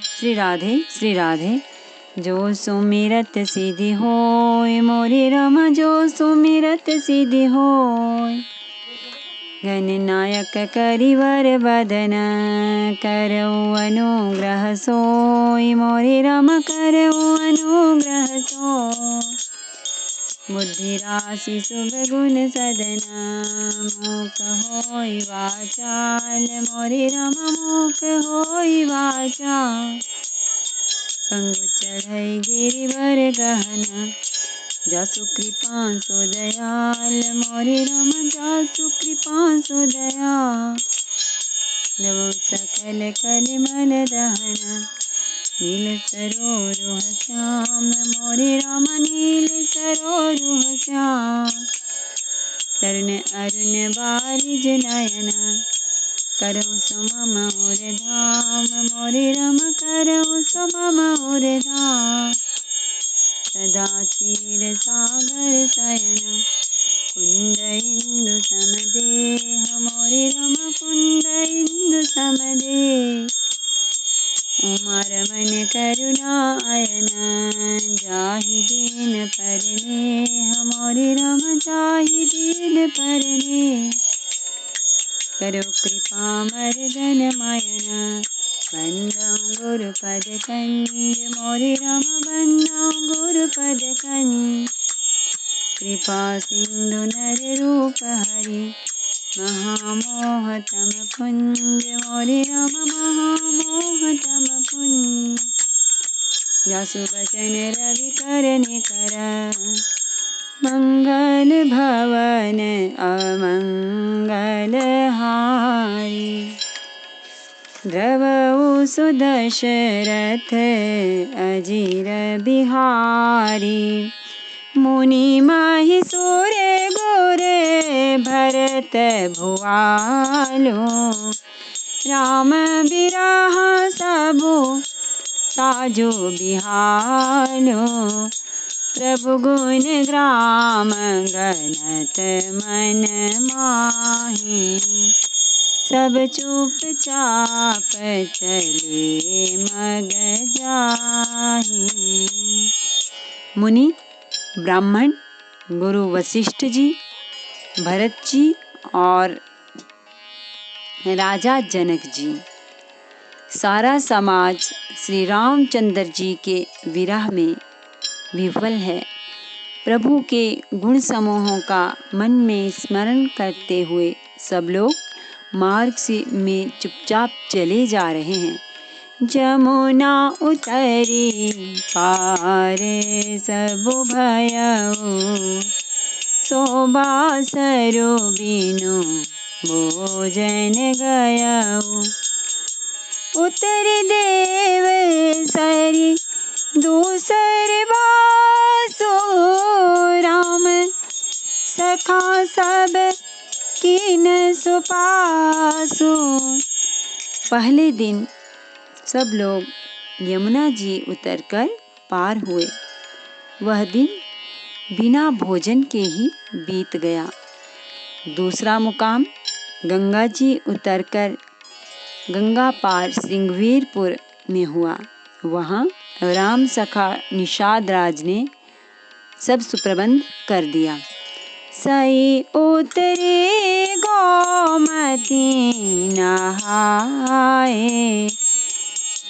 श्री राधे श्री राधे। जो सुमिरत सिद्धि होय मोरे राम, जो सुमिरत सिद्धि होय। गणनायक करिवर बदन, करौ अनुग्रह सोय मोरे राम, करौ अनुग्रह सोय। बुद्धि राशि शुभ गुण सदना, मूक होय वाचाल मोरे राम, मूक होय वाचाल। पंगु चढ़ई गिरिवर गहना, जासु कृपा सो दयाल मोरे राम, जासु कृपा सो दयाल। जब सकल कलिमल दहना, नील सरोरुह श्याम मोरे राम, नील सरोरुह श्याम। तरुण अरुण बारिज नयना, करौ सुमम और धाम मोरे राम, करौ सुमम और धाम। सदा क्षीर सागर शयन, कुंद इंदु समदेह मोरे राम, कुंद इंदु समदेह। उमा रमन करुणा अयना, जाहि दीन परनेह मोरे राम, जाहि दीन परनेह। करो कृपा मर्दन मयना, बंदौ गुरुपद कंज मोरे राम, बंदौ गुरुपद कंज। कृपा सिंधु नर रूप हरि, महामोह तम पुंज मोरे राम, महामोह तम पुंज। जासु बचन रवि करन करा, मंगल भवन अमंगल हारी। द्रवउ सुदशरथ अजीर बिहारी, मुनि माहिसुर गुर भरत भुआलो। राम बिरह सबु साजो बिहालो, प्रभु गुण ग्राम गणत मन माहि। सब चुप चाप चले मग जाहि। मुनि, ब्राह्मण, गुरु वशिष्ठ जी, भरत जी और राजा जनक जी, सारा समाज श्री रामचंद्र जी के विरह में विह्वल है। प्रभु के गुण समूहों का मन में स्मरण करते हुए सब लोग मार्ग में चुपचाप चले जा रहे हैं। जमुना उतरी पार सबु भयउ, सोबासरु बिनु भोजन गयउ। उतरी देव सरी दूसर बासु, राम सखा सब कीन सुपासु। पहले दिन सब लोग यमुना जी उतरकर पार हुए। वह दिन बिना भोजन के ही बीत गया। दूसरा मुकाम गंगा जी उतरकर गंगा पार सिंघवीरपुर में हुआ। वहाँ राम सखा निषाद राज ने सब सुप्रबंध कर दिया। सई उतरे गोमती नहाए,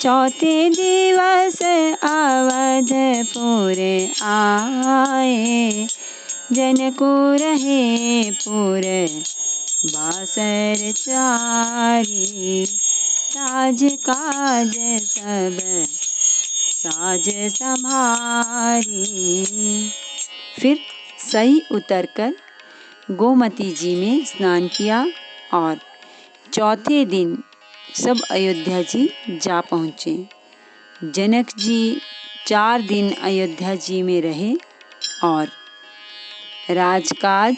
चौथे दिवस अवधपुर आए। जनकु रहे पुर बासर चारी, राज काज सब साज संभारी। फिर सही उतरकर गोमती जी में स्नान किया और चौथे दिन सब अयोध्या जी जा पहुँचे। जनक जी 4 दिन अयोध्या जी में रहे और राजकाज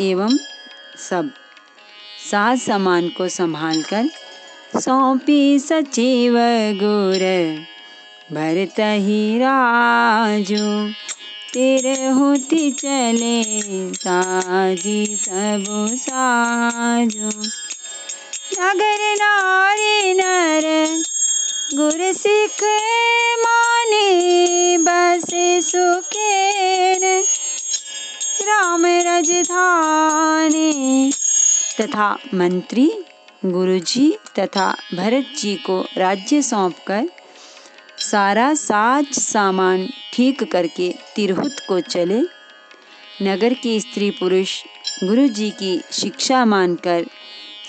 एवं सब साज सामान को संभालकर सौंपी सचिव गुर भरतहि राजू। तिरहुति चले साजी सबु साजो, नगर नार गुर सिख माने बसे सुखेन राम राजधानी। तथा मंत्री गुरुजी तथा भरत जी को राज्य सौंपकर सारा साज सामान ठीक करके तिरहुत को चले। नगर के स्त्री पुरुष गुरु जी की शिक्षा मानकर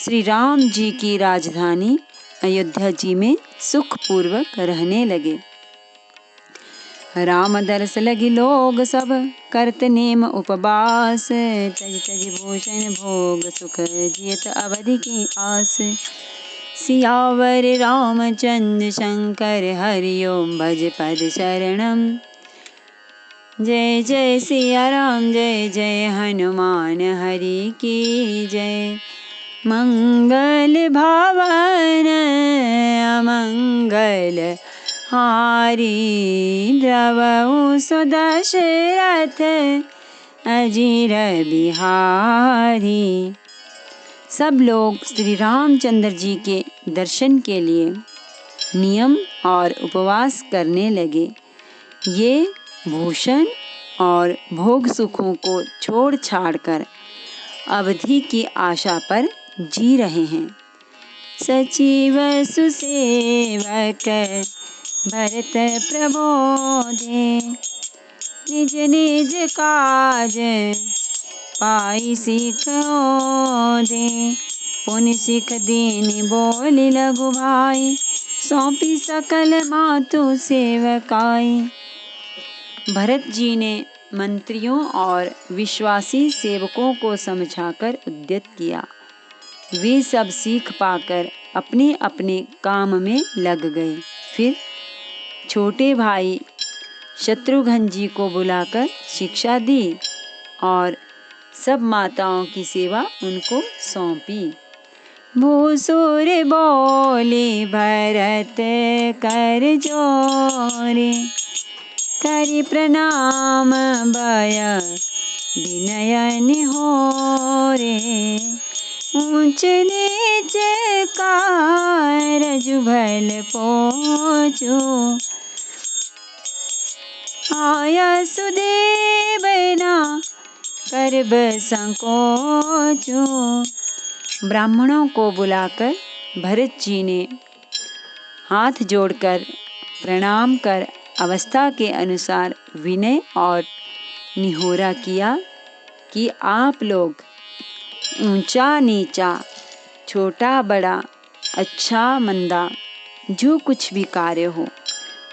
श्री राम जी की राजधानी अयोध्या जी में सुखपूर्वक रहने लगे। राम दरस लगी लोग सब करत नेम उपवास, तज तज भूषण भोग सुख जियत अवधि की आस। सियावर रामचंद्र शंकर हरिओम भज पद शरणम। जय जय सिया राम जय जय हनुमान हरि की जय। मंगल भवन अमंगल हारी, द्रवहु सुदशरथ अजीर बिहारी। सब लोग श्री रामचंद्र जी के दर्शन के लिए नियम और उपवास करने लगे। ये भूषण और भोग सुखों को छोड़ छाड़ कर अवधि की आशा पर जी रहे हैं। सचिव सुसेवक भरत प्रबोधे, निज निज काज पाई सीख दे। पुनि सिख दीन बोली लघु भाई, सौंपी सकल मातु सेवकाई। भरत जी ने मंत्रियों और विश्वासी सेवकों को समझाकर उद्यत किया। वे सब सीख पाकर अपने अपने काम में लग गए। फिर छोटे भाई शत्रुघ्न जी को बुलाकर शिक्षा दी और सब माताओं की सेवा उनको सौंपी। भूसुर बोले भरत कर जोरे, करि प्रणाम भय विनय निहोरे। ऊंच नीच कारज भल पोछो, आया सुदेव ना करब संकोचो। ब्राह्मणों को बुलाकर भरत जी ने हाथ जोड़कर प्रणाम कर अवस्था के अनुसार विनय और निहोरा किया कि आप लोग ऊंचा नीचा, छोटा बड़ा, अच्छा मंदा, जो कुछ भी कार्य हो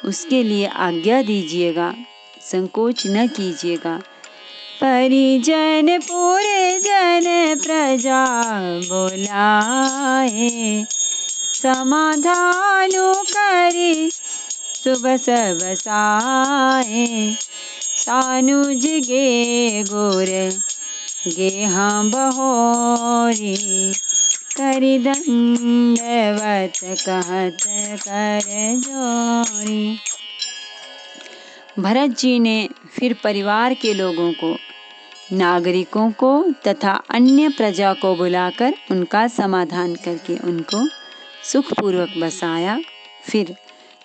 उसके लिए आज्ञा दीजिएगा, संकोच न कीजिएगा। परिजन पुरजन प्रजा बोलाए, समाधानु करी शुभ सब साए। सानुज गे गुर गे हम बहोरी, करि दंडवत कहत कर जोरी। भरत जी ने फिर परिवार के लोगों को, नागरिकों को तथा अन्य प्रजा को बुलाकर उनका समाधान करके उनको सुखपूर्वक बसाया। फिर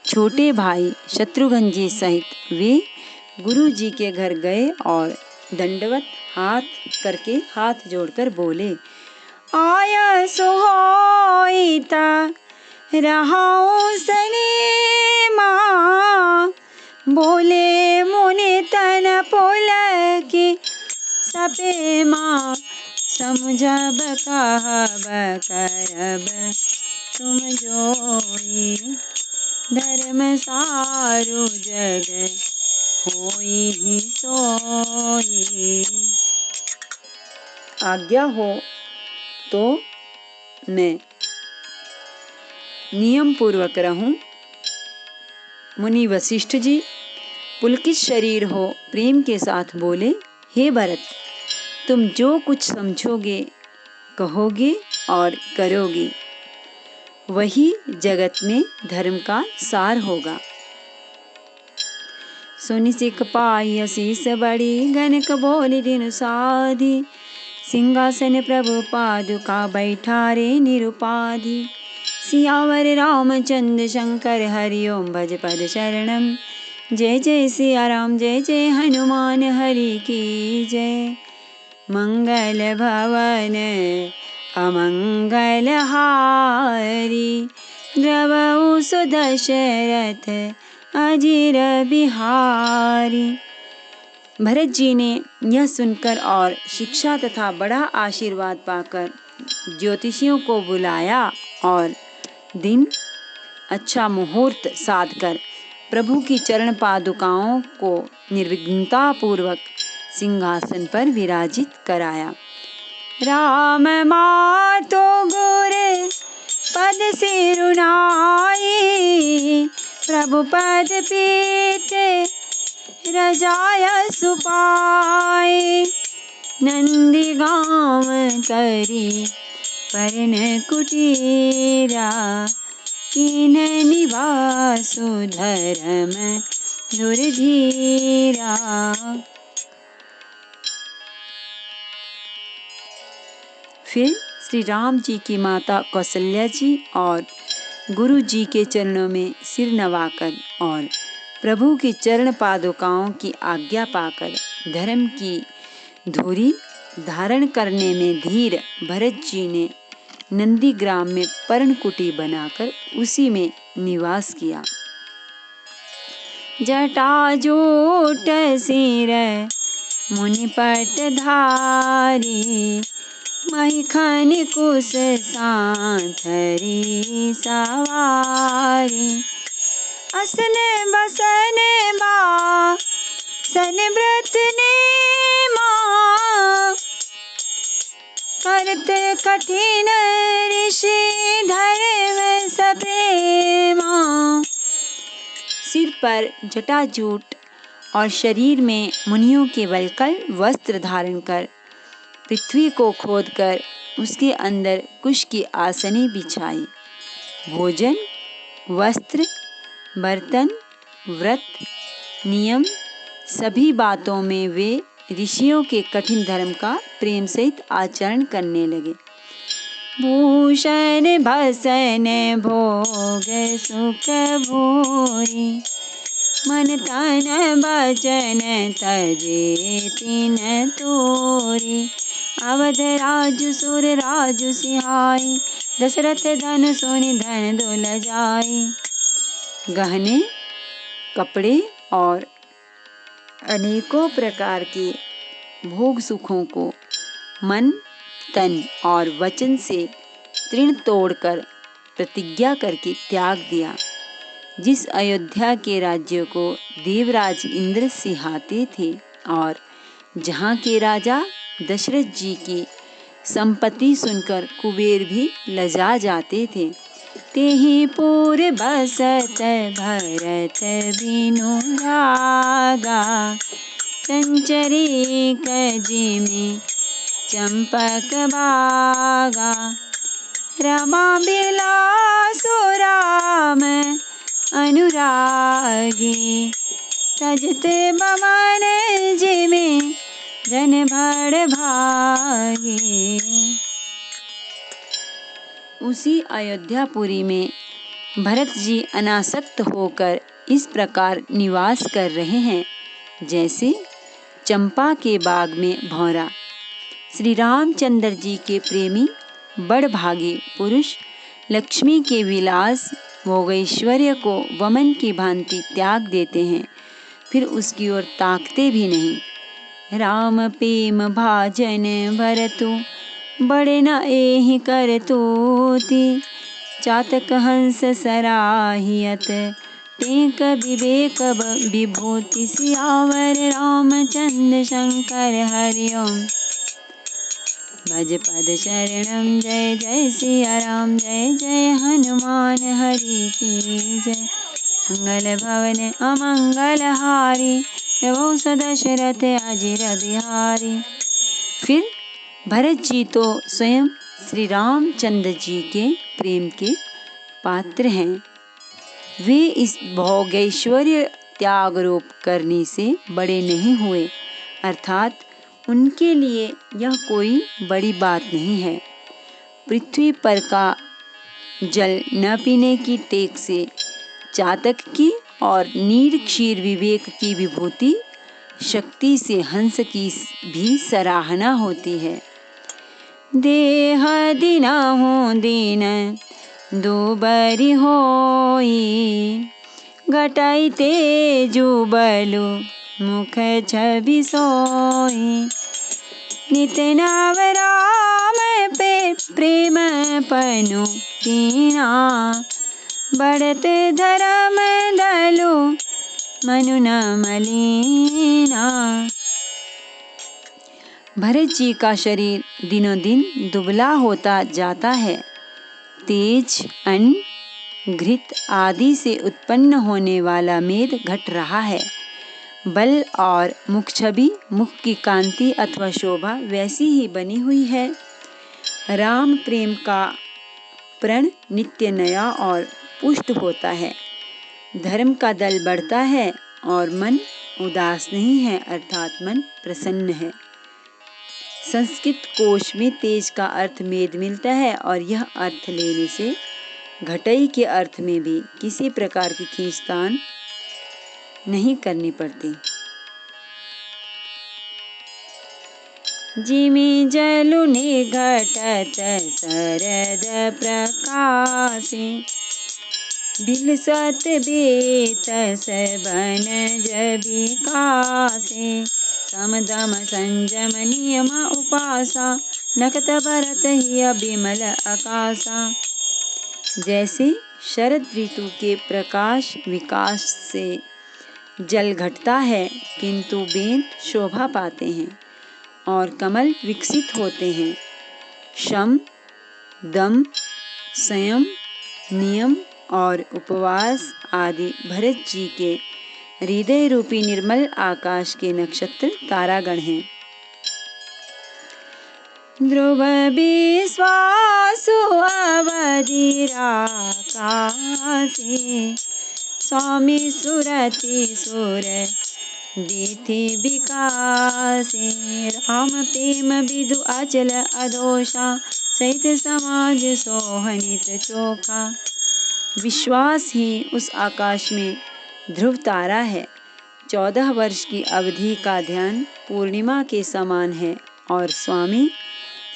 छोटे भाई शत्रुघ्न जी सहित वे गुरु जी के घर गए और दंडवत हाथ जोड़कर बोले, आया सोईता रहाऊं सनेमा। बोले मुनि तन पुलकी सपेमा, समझब कहब करब तुम जोई। धर्म सारु जग होई ही सोई। आज्ञा हो तो मैं नियम पूर्वक रहूं। मुनि वशिष्ठ जी पुलकित शरीर हो प्रेम के साथ बोले, हे भरत, तुम जो कुछ समझोगे, कहोगे और करोगे वही जगत में धर्म का सार होगा। सुनि सिख पाई असीस बड़ी, गनक बोली दिनु साधी। सिंहासन प्रभु पादुका बैठारे निरुपाधि। सियावर रामचंद्र शंकर हरि ओम भज पद शरणम। जय जय सिया राम जय जय हनुमान हरि की जय। मंगल भवन अमंगल हारी द्रवहु सुदशरथ अजिर बिहारी। भरत जी ने यह सुनकर और शिक्षा तथा बड़ा आशीर्वाद पाकर ज्योतिषियों को बुलाया और दिन अच्छा मुहूर्त साधकर प्रभु की चरण पादुकाओं को निर्विघ्नता पूर्वक सिंहासन पर विराजित कराया। राम मातो गुर पद सिरुनाई प्रभु पद पीते रजाय सुपाए। नंदी गाँव करी पर्ण कुटीरा कीन निवासु धर्म धुरधीरा। फिर श्री राम जी की माता कौशल्या जी और गुरु जी के चरणों में सिर नवाकर और प्रभु की चरण पादुकाओं की आज्ञा पाकर धर्म की धुरी धारण करने में धीर भरत जी ने नंदीग्राम में पर्णकुटी बनाकर उसी में निवास किया। जटाजूट सिर मुनिपट धारी महिखन कुश सांथरी सवारी। असन बसन बासन व्रत नेमा करत कठिन ऋषि धर्म सप्रेमा। सिर पर जटाजूट और शरीर में मुनियों के वल्कल वस्त्र धारण कर पृथ्वी को खोदकर उसके अंदर कुश की आसनें बिछाई। भोजन वस्त्र बर्तन व्रत नियम सभी बातों में वे ऋषियों के कठिन धर्म का प्रेम सहित आचरण करने लगे। भूषण भसन भोग सुख भूरी मन तन भजन तजे तिन तोरी। अवध राजु सुर राजु सिहाई दशरथ धन सोनि धन दुल जाई। गहने कपड़े और अनेकों प्रकार के भोग सुखों को मन तन और वचन से तृण तोड़कर प्रतिज्ञा करके त्याग दिया। जिस अयोध्या के राज्य को देवराज इंद्र सिहाते थे और जहाँ के राजा दशरथ जी की संपत्ति सुनकर कुबेर भी लजा जाते थे, तेहि पुर बसत भरत बिनु भागा। संचरी कजिमि चंपक बागा। रमा बिलासु राम अनुरागी तजते बमन जिमि जन भड़ भागी। उसी अयोध्यापुरी में भरत जी अनासक्त होकर इस प्रकार निवास कर रहे हैं जैसे चंपा के बाग में भौरा। श्री रामचंद्र जी के प्रेमी बड़भागी पुरुष लक्ष्मी के विलास भोगैश्वर्य को वमन की भांति त्याग देते हैं, फिर उसकी ओर ताकते भी नहीं। राम प्रेम भाजन भरतु बड़े न एहि करतूति। चातक हंस सराहियत टेक विवेक विभूति। सियावर रामचंद्र शंकर हरि ओम भज पद शरणम। जय जय सिया राम जय जय हनुमान हरि की जय। मंगल भवन अमंगल हारी प्रभु सदशरथ अजिर बिहारी। फिर भरत जी तो स्वयं श्री रामचंद्र जी के प्रेम के पात्र हैं। वे इस भोगैश्वर्य त्याग रूप करने से बड़े नहीं हुए, अर्थात उनके लिए यह कोई बड़ी बात नहीं है। पृथ्वी पर का जल न पीने की टेक से चातक की और नीर क्षीर विवेक की विभूति शक्ति से हंस की भी सराहना होती है। देह दिनहु दीन दुबरी होई, घटाई तेजु बलु मुख छवि सोई। नित नव राम पे प्रेम पनु कीना, बढ़त धर्म दलु मनु न मलिना। भरत जी का शरीर दिनों दिन दुबला होता जाता है। तेज, अन्न, घृत आदि से उत्पन्न होने वाला मेद घट रहा है। बल और मुख छवि, मुख की कांति अथवा शोभा वैसी ही बनी हुई है। राम प्रेम का प्रण नित्य नया और पुष्ट होता है। धर्म का दल बढ़ता है और मन उदास नहीं है, अर्थात मन प्रसन्न है। संस्कृत कोश में तेज का अर्थ मेद मिलता है और यह अर्थ लेने से घटई के अर्थ में भी किसी प्रकार की खींचतान नहीं करनी पड़ती। जिमि जलु निघटत शरद प्रकाशे, बिलसत बेतस बनज विकासे। समदम संजम नियम उपासा, नकत भरत ही बिमल आकाशा। जैसे शरद ऋतु के प्रकाश विकास से जल घटता है, किंतु बेंत शोभा पाते हैं और कमल विकसित होते हैं। शम, दम, संयम, नियम और उपवास आदि भरत जी के हृदय रूपी निर्मल आकाश के नक्षत्र तारागण हैं। ध्रुव विश्वासु अवधि राकाशे, स्वामी सुरति सुर दिथि विकासे। राम प्रेम विदु अचल अदोषा, सहित समाज सोहनित चोखा। विश्वास ही उस आकाश में ध्रुव तारा है। 14 वर्ष की अवधि का ध्यान पूर्णिमा के समान है और स्वामी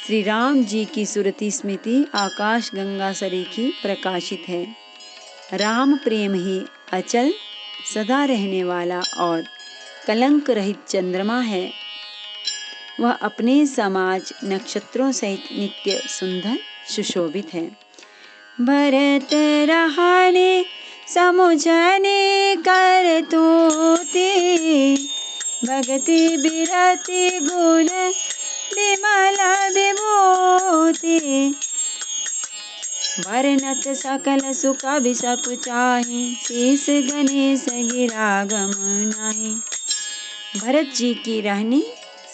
श्री राम जी की सुरति स्मृति आकाश गंगा सरीखी प्रकाशित है। राम प्रेम ही अचल, सदा रहने वाला और कलंक रहित चंद्रमा है। वह अपने समाज नक्षत्रों सहित नित्य सुंदर सुशोभित है। भरत रहने समुझने कर तोते, भगति बिरति गुण विमल विभूति। वर्णत सकल सुख विसकु चाहि, शेष गणेश गिरा गम नाही। भरत जी की रहनी,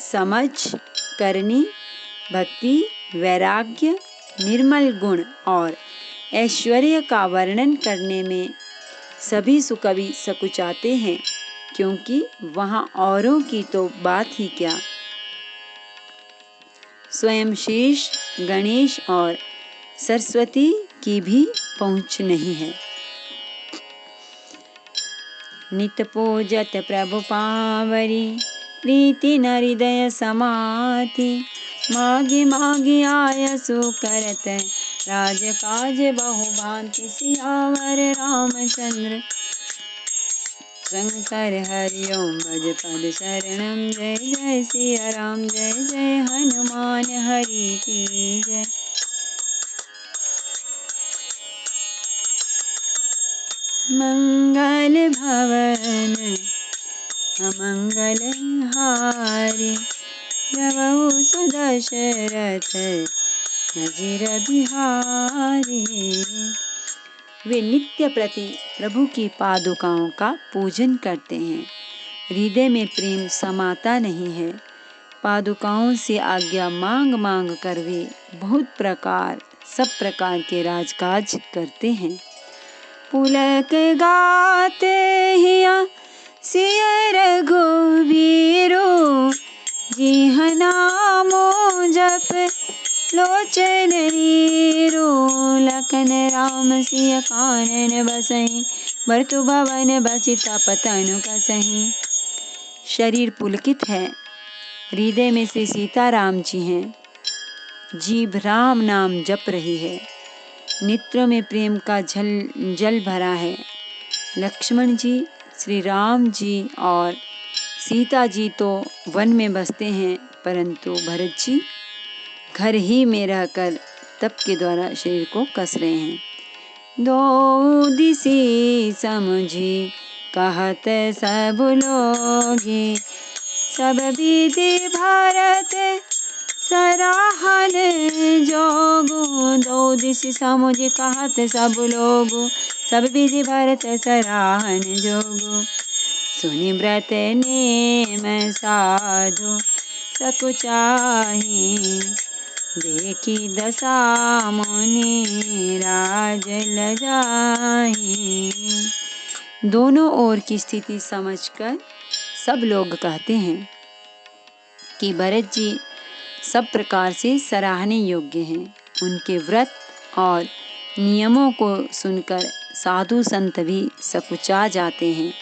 समझ, करनी, भक्ति, वैराग्य, निर्मल गुण और ऐश्वर्य का वर्णन करने में सभी सुकवि सकुचाते हैं, क्योंकि वहाँ औरों की तो बात ही क्या, स्वयं शेष, गणेश और सरस्वती की भी पहुँच नहीं है। नित पूजत प्रभु पावरी, प्रीति न हृदय समाति। मागी मागी आयसु करत, राज काज बहु भांति। सियावर रामचंद्र शंकर हरि ओम भज पद शरणम। जय जय सिया राम, जय जय हनुमान हरि की जय। मंगल भवन अमंगल हारी, प्रभु सुदशरथ नजीर बिहारी। वे नित्य प्रति प्रभु की पादुकाओं का पूजन करते हैं। हृदय में प्रेम समाता नहीं है। पादुकाओं से आज्ञा मांग मांग कर वे सब प्रकार के राजकाज करते हैं। पुलक गाते हिया सिय रघुवीरो, जिह नामो जप लोचन नीरो लखन राम सिय कानन बसहि भरतु भवन बसिता पतनु कसहि। शरीर पुलकित है, हृदय में श्री सीताराम जी हैं। जीभ राम नाम जप रही है, नेत्रों में प्रेम का जल भरा है। लक्ष्मण जी, श्री राम जी और सीता जी तो वन में बसते हैं, परंतु भरत जी घर ही में रहकर तप के द्वारा शरीर को कस रहे हैं। दो दिशि समझी कहत सब लोगे सब विधि भारत सराहन जोगु। दो दिशि समझी कहत सब लोगु सब विधि भारत सराहन जोगु। सुनि व्रत नेम साधु सकुचाहि देखी दशा मुनि राज लजाहि। दोनों ओर की स्थिति समझकर सब लोग कहते हैं कि भरत जी सब प्रकार से सराहने योग्य हैं। उनके व्रत और नियमों को सुनकर साधु संत भी सकुचा जाते हैं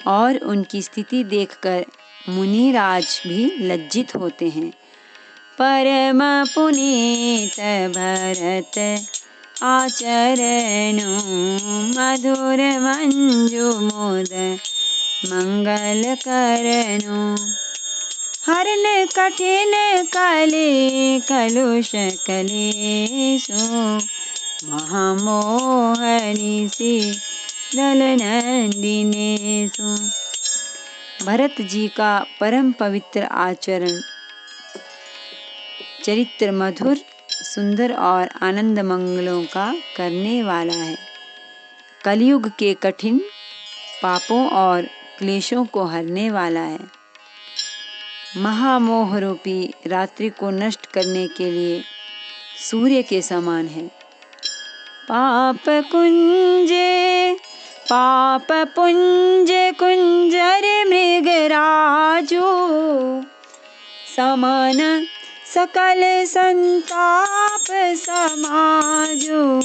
और उनकी स्थिति देखकर मुनिराज भी लज्जित होते हैं। परम पुनीत भरत आचरणु मधुर मंजु मोद मंगल करनु। हरन कठिन कले कलुष कलेसु महामोहनी सी दल नंदिनेसु। भरत जी का परम पवित्र आचरण चरित्र मधुर, सुंदर और आनंद मंगलों का करने वाला है। कलयुग के कठिन पापों और क्लेशों को हरने वाला है। महामोह रूपी रात्रि को नष्ट करने के लिए सूर्य के समान है। पाप पुंज कुंजर मृगराजो समान सकल संताप समाजो।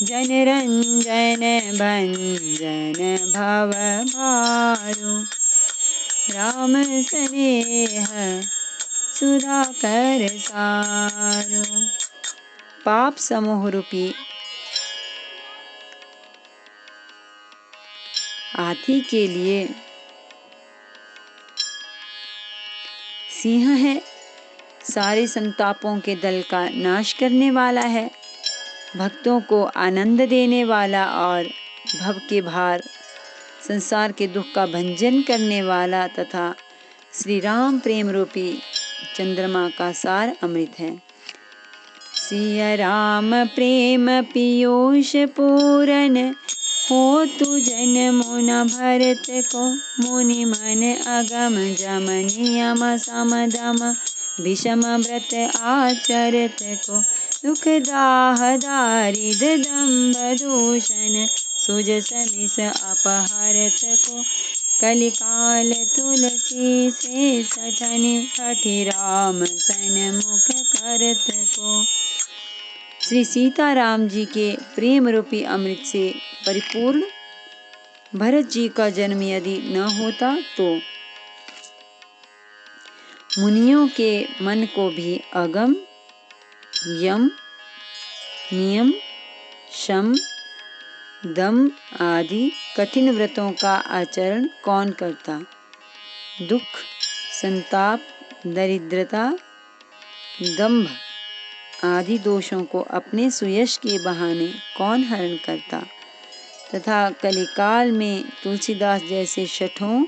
जनरंजन भंजन भव भारो राम स्नेह सुधाकर सारो। पाप समूह रूपी हाथी के लिए सिंह है, सारे संतापों के दल का नाश करने वाला है, भक्तों को आनंद देने वाला और भव के भार संसार के दुख का भंजन करने वाला तथा श्री राम प्रेम रूपी चंद्रमा का सार अमृत है। सिया राम प्रेम पीयूष पूरन हो तु जन मुन भरत को। मुनि मन अगम जम नियम समदम विषम व्रत आचरत को। दुख दाह दारिद दम्भ दूषण सुज समिस अपहरत को। कलिकाल तुलसी से सठन हठि राम सन्मुख करत को। श्री सीताराम जी के प्रेम रूपी अमृत से परिपूर्ण भरत जी का जन्म यदि न होता तो मुनियों के मन को भी अगम, यम, नियम, शम, दम आदि कठिन व्रतों का आचरण कौन करता। दुख, संताप, दरिद्रता, दंभ आदि दोषों को अपने सुयश के बहाने कौन हरण करता तथा कलिकाल में तुलसीदास जैसे शठों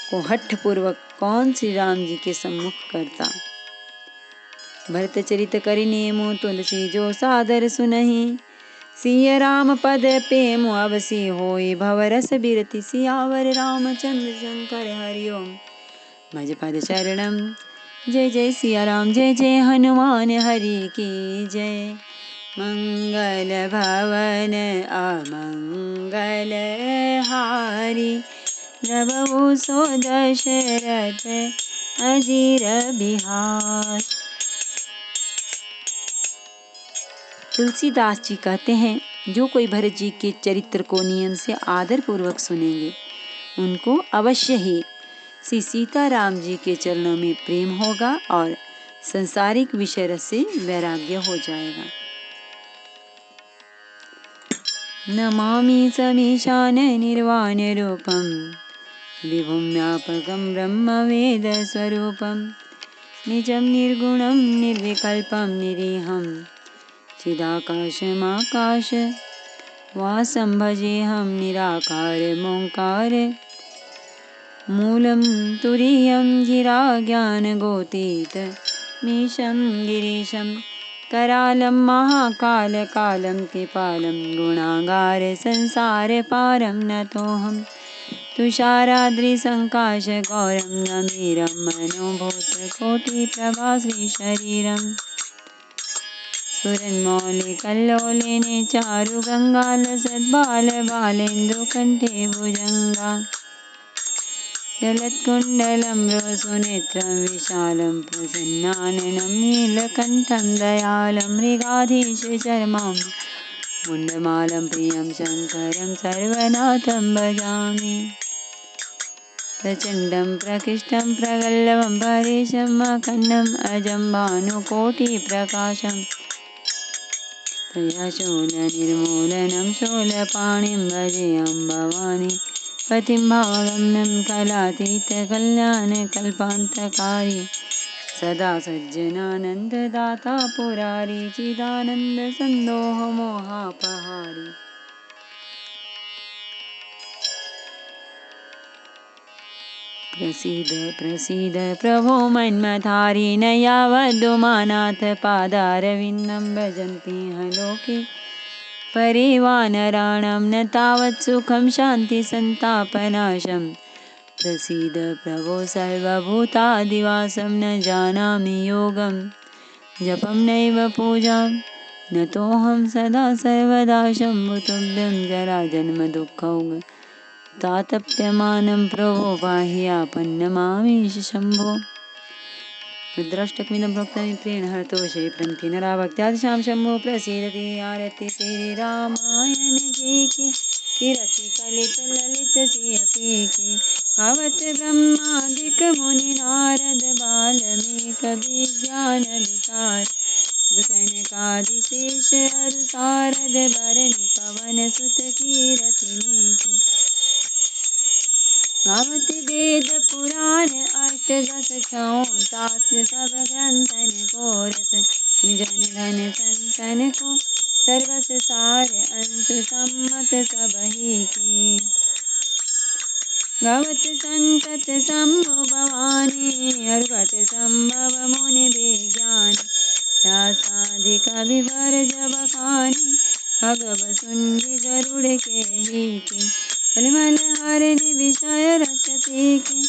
को हठपूर्वक कौन श्री राम जी के सम्मुख करता। भरत चरित करि नेमु तुलसी जो सादर सुनहि। सिय राम पद प्रेम अवसी होई भवरस बिरति। सियावर रामचंद्र शंकर हरिओम भज पद चरणम। जय जय सिया राम, जय जय हनुमान हरि की जय। मंगल भवन अमंगल हारी प्रभु सो दशरथ अजीर बिहार। तुलसीदास जी कहते हैं, जो कोई भरत जी के चरित्र को नियम से आदर पूर्वक सुनेंगे, उनको अवश्य ही श्री सीताराम जी के चरणों में प्रेम होगा और संसारिक विषय रस से वैराग्य हो जाएगा। नमामि समीशान निर्वाण रूपम विभुं व्यापकं ब्रह्म वेद स्वरूपम निजं निर्गुणं निर्विकल्पं निरीहं चिदाकाशमाकाश वासं भजेऽहं निराकारमोङ्कार मूलं तुरीयं गिराज्ञानगोतीत मीशं गिरीशं करालं महाकालकालं कृपालं गुणागार संसारपारं नतोऽहं तुषाराद्रिसङ्काशगौरं गम्भीरं मनोभूतकोटिप्रभाश्रीशरीरम् स्फुरन्मौलिकल्लोलिने चारुगङ्गालसद्बालबालेन्दुकण्ठे भुजङ्गा जलत्कुण्डलं रोसुनेत्रं विशालं प्रसन्नाननं नीलकण्ठं दयालं मृगाधीशचर्मां मुण्डमालं प्रियं शङ्करं सर्वनाथं भजामि प्रचण्डं प्रकृष्टं प्रगल्भं परेशं अखण्डम् अजं भानुकोटिप्रकाशं तया शूलनिर्मूलनं शूलपाणिं भजेऽहं भवानी पतिं भावगम्यं कलातीतकल्याणकल्पान्तकारी सदा सज्जनानन्ददाता पुरारी चिदानन्दसन्दोहमोहापहारी प्रसीद प्रसीद प्रभो मन्मथारी न यावदुमानाथ पादारविन्दं भजन्ति ह लोके परिवानराणां न तावत् सुखं शान्तिसन्तापनाशं प्रसीद प्रभो सर्वभूतादिवासं न जानामि योगं जपं नैव पूजां नतोऽहं सदा सर्वदा शम्भुतुभ्यं जराजन्मदुःखौ तातप्यमानं प्रभो बाह्यापन्नमामीश शम्भो रुद्राष्टकमिदं प्रोक्तं प्रेण हर्तोषे प्रन्ति नरा भक्त्यादिशां शम्भो प्रसीदति आरति श्रीरामायण जी की कीरति कलित ललित सियपी की गावत ब्रह्मादिक मुनि नारद बाल्मीक विज्ञान विचार सनकादिशेष अरु सारद भरनि पवन सुत कीरतिनी की गावत वेद पुराण अष्टदश छौ शास्त्र सब ग्रंथन को रस जन धन संतन को सर्वस सार अंश सम्मत सबही की गावत संतत शंभु भवानी हरवट संभव मुनि विज्ञान व्यासाधिक विवर जब खानी भगव सुंदी गरुड़ के ही की फलमल हरिणि विषय रस पीके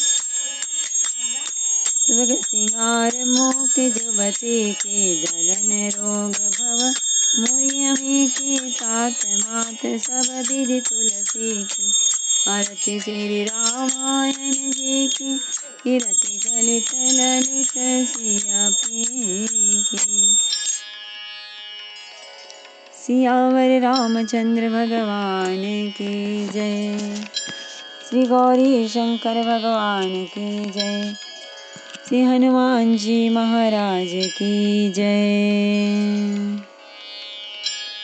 श्रृंगार मुक्ति जुबती के जलन रोग भव मुरियमी की तात मात सब विधि तुलसी की आरती श्री रामायण जी की कीरति कलित ललित सियापी की सियावर रामचंद्र भगवान की जय। श्री गौरी शंकर भगवान की जय। श्री हनुमान जी महाराज की जय।